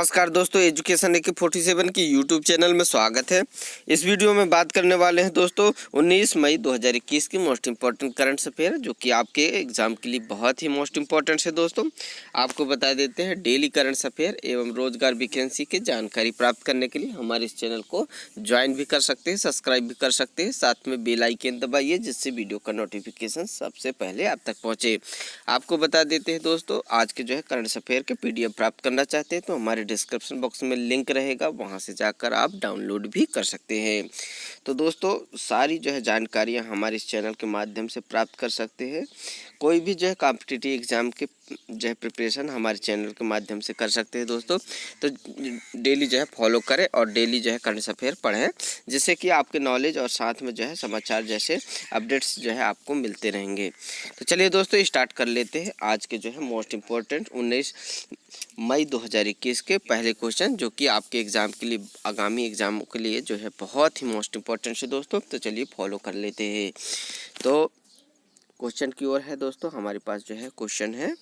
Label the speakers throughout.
Speaker 1: नमस्कार दोस्तों, education AK 47 की यूट्यूब चैनल में स्वागत है। इस वीडियो में बात करने वाले हैं दोस्तों 19 मई 2021 की मोस्ट इंपॉर्टेंट करंट अफेयर, जो कि आपके एग्जाम के लिए बहुत ही मोस्ट इंपॉर्टेंट है। दोस्तों आपको बता देते हैं, डेली करंट अफेयर एवं रोजगार वैकेंसी की जानकारी प्राप्त करने के लिए हमारे इस चैनल को ज्वाइन भी कर सकते हैं, सब्सक्राइब भी कर सकते हैं। साथ में बेल आइकन दबाइए, जिससे वीडियो का नोटिफिकेशन सबसे पहले आप तक पहुँचे। आपको बता देते हैं दोस्तों, आज के जो है करंट अफेयर के PDF प्राप्त करना चाहते हैं तो हमारे डिस्क्रिप्शन बॉक्स में लिंक रहेगा, वहां से जाकर आप डाउनलोड भी कर सकते हैं। तो दोस्तों सारी जो है जानकारियां हमारे इस चैनल के माध्यम से प्राप्त कर सकते हैं। कोई भी जो है कॉम्पिटिटिव एग्जाम के जो है प्रिपरेशन हमारे चैनल के माध्यम से कर सकते हैं दोस्तों। तो डेली जो है फॉलो करें और डेली जो है करंट अफेयर पढ़ें, जिससे कि आपके नॉलेज और साथ में जो है समाचार जैसे अपडेट्स जो है आपको मिलते रहेंगे। तो चलिए दोस्तों स्टार्ट कर लेते हैं आज के जो है मोस्ट इम्पोर्टेंट 19 मई 2021 के पहले क्वेश्चन, जो कि आपके एग्ज़ाम के लिए, आगामी एग्जामों के लिए जो है बहुत ही मोस्ट इम्पोर्टेंट है दोस्तों। तो चलिए फॉलो कर लेते हैं। तो क्वेश्चन की ओर है दोस्तों, हमारे पास जो है क्वेश्चन है,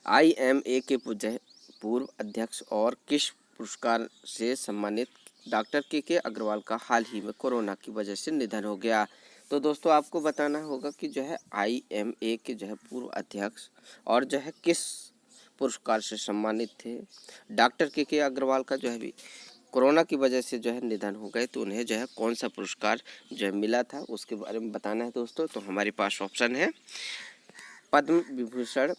Speaker 1: IMA के पूर्व अध्यक्ष और किस पुरस्कार से सम्मानित डॉक्टर के अग्रवाल का हाल ही में कोरोना की वजह से निधन हो गया। तो दोस्तों आपको बताना होगा कि जो है IMA के जो है पूर्व अध्यक्ष और जो है किस पुरस्कार से सम्मानित थे। डॉक्टर के अग्रवाल का जो है भी कोरोना की वजह से जो है निधन हो गए, तो उन्हें जो है कौन सा पुरस्कार जो है मिला था उसके बारे में बताना है दोस्तों। तो हमारे पास ऑप्शन है पद्म विभूषण,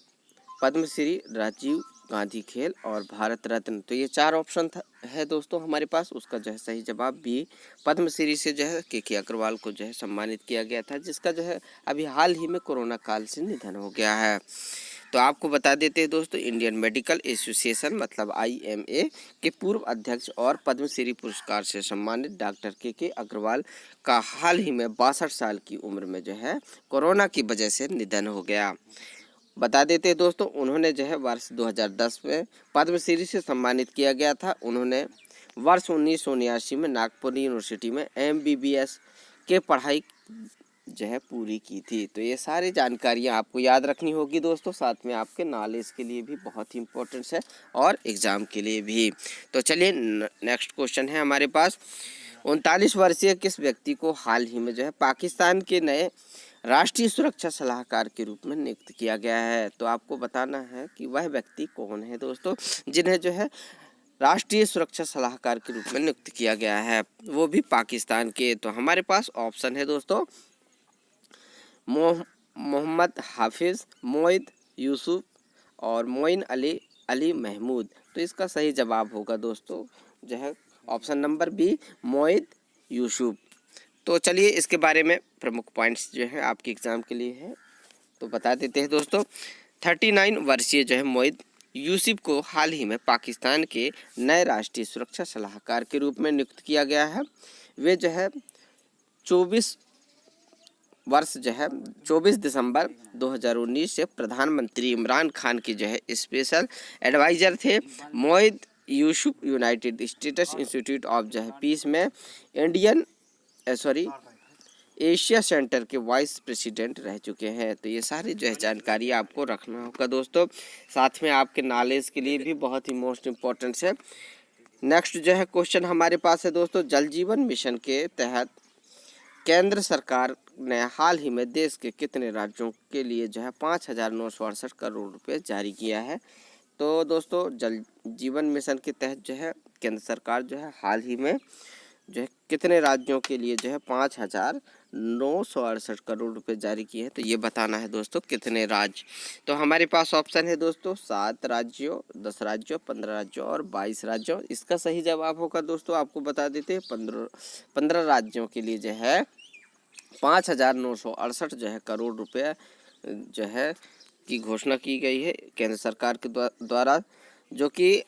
Speaker 1: पद्मश्री, राजीव गांधी खेल और भारत रत्न। तो ये चार ऑप्शन है दोस्तों हमारे पास। उसका जो है सही जवाब भी पद्मश्री से जो है के अग्रवाल को जो है सम्मानित किया गया था, जिसका जो है अभी हाल ही में कोरोना काल से निधन हो गया है। तो आपको बता देते हैं दोस्तों, इंडियन मेडिकल एसोसिएशन मतलब IMA के पूर्व अध्यक्ष और पद्मश्री पुरस्कार से सम्मानित डॉक्टर के अग्रवाल का हाल ही में 62 साल की उम्र में जो है कोरोना की वजह से निधन हो गया। बता देते हैं दोस्तों, उन्होंने जो है वर्ष 2010 में पद्मश्री से सम्मानित किया गया था। उन्होंने वर्ष 1979 में नागपुर यूनिवर्सिटी में MBBS के पढ़ाई जो है पूरी की थी। तो ये सारी जानकारियाँ आपको याद रखनी होगी दोस्तों, साथ में आपके नॉलेज के लिए भी बहुत ही इम्पोर्टेंट है और एग्ज़ाम के लिए भी। तो चलिए नेक्स्ट क्वेश्चन है हमारे पास, 39 वर्षीय किस व्यक्ति को हाल ही में जो है पाकिस्तान के नए राष्ट्रीय सुरक्षा सलाहकार के रूप में नियुक्त किया गया है। तो आपको बताना है कि वह व्यक्ति कौन है दोस्तों, जिन्हें जो है राष्ट्रीय सुरक्षा सलाहकार के रूप में नियुक्त किया गया है, वो भी पाकिस्तान के। तो हमारे पास ऑप्शन है दोस्तों मोहम्मद हाफिज, मोइद यूसुफ और मोइन अली महमूद। तो इसका सही जवाब होगा दोस्तों जो है option number B, Moeed Yusuf. तो चलिए इसके बारे में प्रमुख पॉइंट्स जो है आपके एग्ज़ाम के लिए है तो बता देते हैं दोस्तों। 39 वर्षीय जो है मोइद यूसुफ को हाल ही में पाकिस्तान के नए राष्ट्रीय सुरक्षा सलाहकार के रूप में नियुक्त किया गया है। वे जो है 24 दिसंबर 2019 से प्रधानमंत्री इमरान खान की जो है स्पेशल एडवाइज़र थे। Moid Yusuf United states institute of जो है पीस में एशिया सेंटर के वाइस प्रेसिडेंट रह चुके हैं। तो ये सारी जो है जानकारी आपको रखना होगा दोस्तों, साथ में आपके नॉलेज के लिए भी बहुत ही मोस्ट इम्पोर्टेंट है। नेक्स्ट जो है क्वेश्चन हमारे पास है दोस्तों, जल जीवन मिशन के तहत केंद्र सरकार ने हाल ही में देश के कितने राज्यों के लिए जो है 5,968 करोड़ रुपए जारी किया है। तो दोस्तों जल जीवन मिशन के तहत जो है केंद्र सरकार जो है हाल ही में जो है कितने राज्यों के लिए जो है 5,968 करोड़ रुपए जारी किए हैं। तो ये बताना है दोस्तों कितने राज्य। तो हमारे पास ऑप्शन है दोस्तों 7 राज्यों, 10 राज्यों, 15 राज्यों और 22 राज्यों। इसका सही जवाब होगा दोस्तों, आपको बता देते हैं 15 राज्यों के लिए जो है 5,968 जो है करोड़ रुपये जो है की घोषणा की गई है केंद्र सरकार के द्वारा, जो कि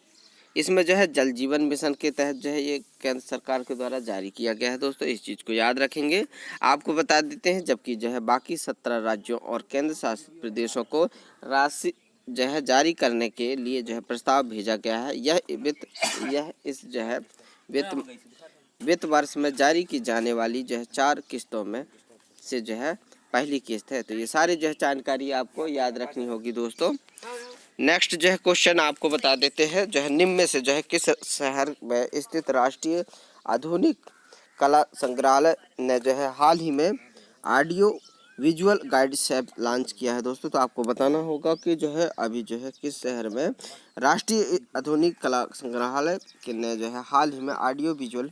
Speaker 1: इसमें जो है जल जीवन मिशन के तहत जो है ये केंद्र सरकार के द्वारा जारी किया गया है दोस्तों। इस चीज़ को याद रखेंगे। आपको बता देते हैं, जबकि जो है बाकी 17 राज्यों और केंद्र शासित प्रदेशों को राशि जो है जारी करने के लिए जो है प्रस्ताव भेजा गया है। यह इस जो है वित्त वर्ष में जारी की जाने वाली जो है 4 किस्तों में से जो है पहली किस्त है। तो ये सारी जो है जानकारी आपको याद रखनी होगी दोस्तों। नेक्स्ट जो है क्वेश्चन आपको बता देते हैं, जो है निम्न में से जो है किस शहर में स्थित राष्ट्रीय आधुनिक कला संग्रहालय ने जो है हाल ही में audio visual guides app launch किया है दोस्तों। तो आपको बताना होगा कि जो है अभी जो है किस शहर में राष्ट्रीय आधुनिक कला संग्रहालय के ने जो है हाल ही में ऑडियो विजुअल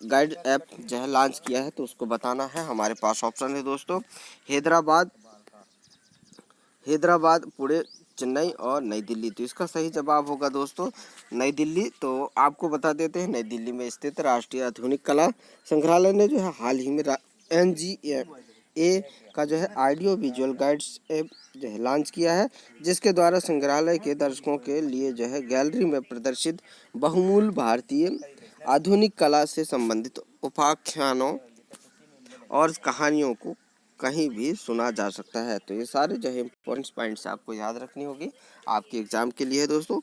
Speaker 1: गाइड ऐप जो है लॉन्च किया है। तो उसको बताना है। हमारे पास ऑप्शन है दोस्तों, हैदराबाद, पुणे, चेन्नई और नई दिल्ली। तो इसका सही जवाब होगा दोस्तों नई दिल्ली। तो आपको बता देते हैं, नई दिल्ली में स्थित राष्ट्रीय आधुनिक कला संग्रहालय ने जो है हाल ही में NGA का जो है ऑडियो विजुअल गाइड्स ऐप जो है लॉन्च किया है, जिसके द्वारा संग्रहालय के दर्शकों के लिए जो है गैलरी में प्रदर्शित बहुमूल्य भारतीय आधुनिक कला से संबंधित उपाख्यानों और कहानियों को कहीं भी सुना जा सकता है। तो ये सारे जो है इम्पोर्टेंट पॉइंट्स आपको याद रखनी होगी आपके एग्जाम के लिए दोस्तों।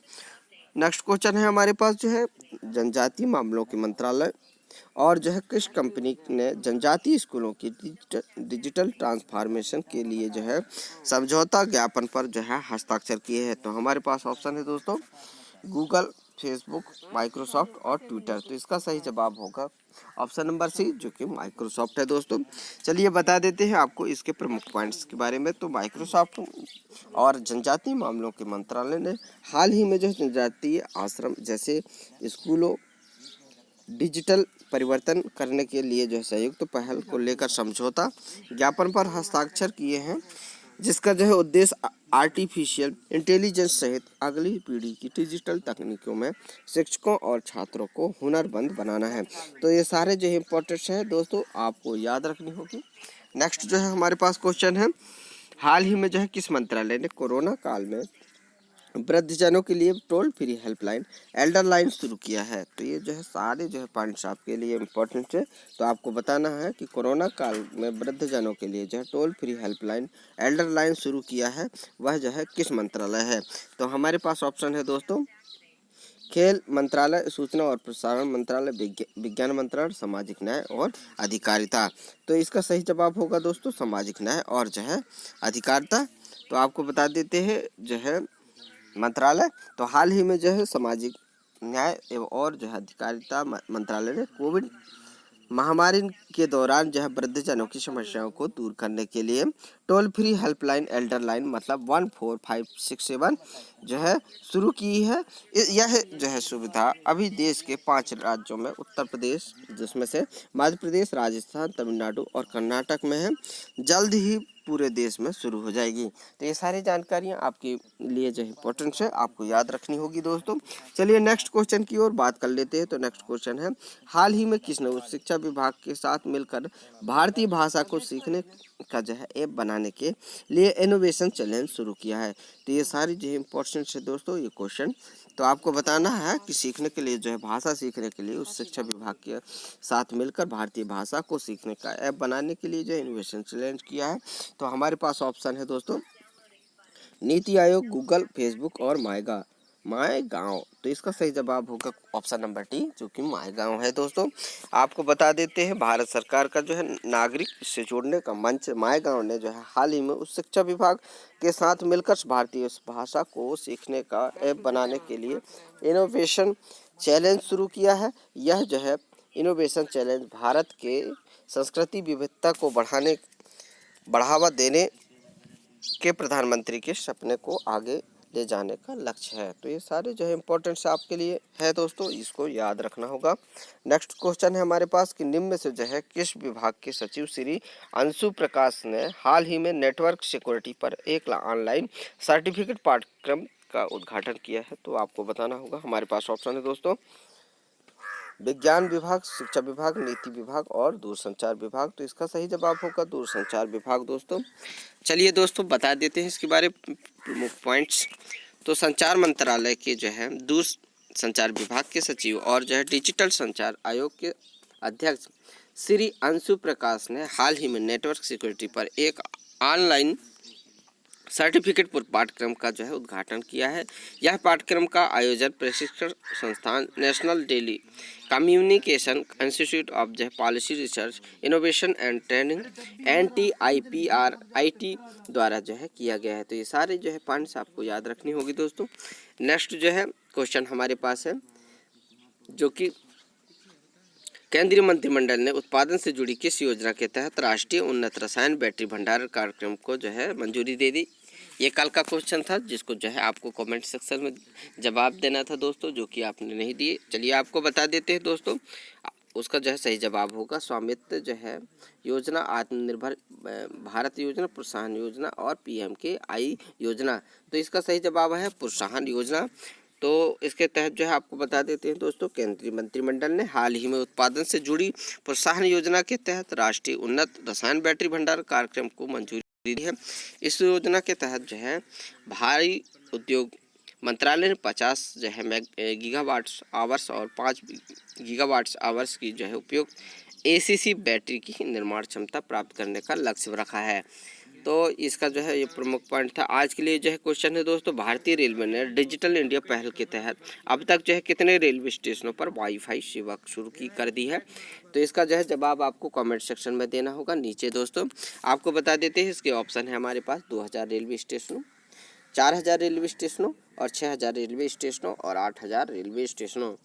Speaker 1: नेक्स्ट क्वेश्चन है हमारे पास जो है जनजातीय मामलों के मंत्रालय और जो है किस कंपनी ने जनजातीय स्कूलों की डिजिटल ट्रांसफॉर्मेशन के लिए जो है समझौता ज्ञापन पर जो है हस्ताक्षर किए हैं। तो हमारे पास ऑप्शन है दोस्तों गूगल, फेसबुक, माइक्रोसॉफ्ट और ट्विटर। तो इसका सही जवाब होगा ऑप्शन नंबर सी, जो कि माइक्रोसॉफ्ट है दोस्तों। चलिए बता देते हैं आपको इसके प्रमुख पॉइंट्स के बारे में। तो माइक्रोसॉफ्ट और जनजातीय मामलों के मंत्रालय ने हाल ही में जो जनजातीय आश्रम जैसे स्कूलों डिजिटल परिवर्तन करने के लिए जो है संयुक्त पहल को लेकर समझौता ज्ञापन पर हस्ताक्षर किए हैं, जिसका जो है उद्देश्य आर्टिफिशियल इंटेलिजेंस सहित अगली पीढ़ी की डिजिटल तकनीकों में शिक्षकों और छात्रों को हुनरमंद बनाना है। तो ये सारे जो है इम्पोर्टेंट्स हैं दोस्तों, आपको याद रखनी होगी। नेक्स्ट जो है हमारे पास क्वेश्चन है, हाल ही में जो है किस मंत्रालय ने कोरोना काल में वृद्धजनों के लिए toll free helpline Elder line शुरू किया है। तो ये जो है सारे जो है पॉइंट्स आपके लिए इम्पोर्टेंट है। तो आपको बताना है कि कोरोना काल में वृद्धजनों के लिए जो है toll free helpline Elder line शुरू किया है, वह जो है किस मंत्रालय है। तो हमारे पास ऑप्शन है दोस्तों खेल मंत्रालय, सूचना और प्रसारण मंत्रालय, विज्ञान मंत्रालय, सामाजिक न्याय और अधिकारिता। तो इसका सही जवाब होगा दोस्तों सामाजिक न्याय और जो है अधिकारिता। तो आपको बता देते हैं जो है मंत्रालय। तो हाल ही में जो है सामाजिक न्याय एवं और जो है अधिकारिता मंत्रालय ने कोविड महामारी के दौरान जो है वृद्धजनों की समस्याओं को दूर करने के लिए toll free helpline Elder line मतलब 14567 जो है शुरू की है। यह जो है सुविधा अभी देश के 5 राज्यों में उत्तर प्रदेश, जिसमें से मध्य प्रदेश, राजस्थान, तमिलनाडु और कर्नाटक में है, जल्द ही पूरे देश में शुरू हो जाएगी। तो ये सारी जानकारियाँ आपके लिए जो इम्पोर्टेंट है आपको याद रखनी होगी दोस्तों। चलिए नेक्स्ट क्वेश्चन की ओर बात कर लेते हैं। तो नेक्स्ट क्वेश्चन है, हाल ही में किसने उच्च शिक्षा विभाग के साथ मिलकर भारतीय भाषा को सीखने का जो है ऐप बनाने के लिए इनोवेशन चैलेंज शुरू किया है। तो ये सारी जो है इम्पोर्टेंट है दोस्तों ये क्वेश्चन। तो आपको बताना है कि सीखने के लिए जो है भाषा सीखने के लिए उच्च शिक्षा विभाग के साथ मिलकर भारतीय भाषा को सीखने का ऐप बनाने के लिए जो इनोवेशन चैलेंज किया है। तो हमारे पास ऑप्शन है दोस्तों नीति आयोग, गूगल, फेसबुक और माय गाँव। तो इसका सही जवाब होगा ऑप्शन नंबर डी, जो कि माय गाँव है दोस्तों। आपको बता देते हैं भारत सरकार का जो है नागरिक से जोड़ने का मंच माय गाँव ने जो है हाल ही में उच्च शिक्षा विभाग के साथ मिलकर भारतीय भाषा को सीखने का ऐप बनाने के लिए इनोवेशन चैलेंज शुरू किया है। यह जो है इनोवेशन चैलेंज भारत के संस्कृति विविधता को बढ़ावा देने के प्रधानमंत्री के सपने को आगे ले जाने का लक्ष्य है। तो ये सारे जो है इम्पोर्टेंट्स आपके लिए है दोस्तों, इसको याद रखना होगा। नेक्स्ट क्वेश्चन है हमारे पास कि निम्न में से जो है किस विभाग के सचिव श्री अंशु प्रकाश ने हाल ही में नेटवर्क सिक्योरिटी पर एक ऑनलाइन सर्टिफिकेट पाठ्यक्रम का उद्घाटन किया है। तो आपको बताना होगा। हमारे पास ऑप्शन है दोस्तों विज्ञान विभाग, शिक्षा विभाग, नीति विभाग और दूरसंचार विभाग। तो इसका सही जवाब होगा दूरसंचार विभाग दोस्तों। चलिए दोस्तों बता देते हैं इसके बारे में प्रमुख पॉइंट्स। तो संचार मंत्रालय के जो है दूरसंचार विभाग के सचिव और जो है डिजिटल संचार आयोग के अध्यक्ष श्री अंशु प्रकाश ने हाल ही में नेटवर्क सिक्योरिटी पर एक ऑनलाइन सर्टिफिकेट पूर्व पाठ्यक्रम का जो है उद्घाटन किया है। यह पाठ्यक्रम का आयोजन प्रशिक्षण संस्थान national telecommunication institute of जो है policy research innovation and training NTIPRIT द्वारा जो है किया गया है। तो ये सारे जो है पॉइंट्स आपको याद रखनी होगी दोस्तों। नेक्स्ट जो है क्वेश्चन हमारे पास है, जो कि केंद्रीय मंत्रिमंडल ने उत्पादन से जुड़ी किस योजना के तहत राष्ट्रीय उन्नत रसायन बैटरी भंडारण कार्यक्रम को जो है मंजूरी दे दी। ये कल का क्वेश्चन था, जिसको जो है आपको कमेंट सेक्शन में जवाब देना था दोस्तों, जो कि आपने नहीं दिए। चलिए आपको बता देते हैं दोस्तों, उसका जो है सही जवाब होगा स्वामित्व जो है योजना, आत्मनिर्भर भारत योजना, प्रोत्साहन योजना और PMKI योजना। तो इसका सही जवाब है प्रोत्साहन योजना। तो इसके तहत जो है आपको बता देते हैं दोस्तों, केंद्रीय मंत्रिमंडल ने हाल ही में उत्पादन से जुड़ी प्रोत्साहन योजना के तहत राष्ट्रीय उन्नत रसायन बैटरी भंडारण कार्यक्रम को मंजूरी दी है। इस योजना के तहत जो है भारी उद्योग मंत्रालय ने 50 जो है गीगावाट्स आवर्स और 5 गीगावाट्स आवर्स की जो है उपयोग ACC बैटरी की निर्माण क्षमता प्राप्त करने का लक्ष्य रखा है। तो इसका जो है ये प्रमुख पॉइंट था। आज के लिए जो है क्वेश्चन है दोस्तों, भारतीय रेलवे ने डिजिटल इंडिया पहल के तहत अब तक जो है कितने रेलवे स्टेशनों पर वाईफाई सेवा शुरू कर दी है। तो इसका जो है जवाब आपको कमेंट सेक्शन में देना होगा नीचे दोस्तों। आपको बता देते हैं इसके ऑप्शन है हमारे पास 2000 रेलवे स्टेशनों, 4000 रेलवे स्टेशनों और 6000 रेलवे स्टेशनों और 8000 रेलवे स्टेशनों।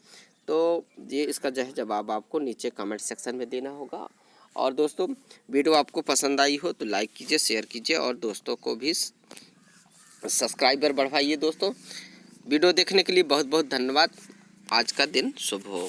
Speaker 1: तो ये इसका जो है जवाब आपको नीचे कमेंट सेक्शन में देना होगा। और दोस्तों वीडियो आपको पसंद आई हो तो लाइक कीजिए, शेयर कीजिए और दोस्तों को भी सब्सक्राइबर बढ़वाइए दोस्तों। वीडियो देखने के लिए बहुत बहुत धन्यवाद। आज का दिन शुभ हो।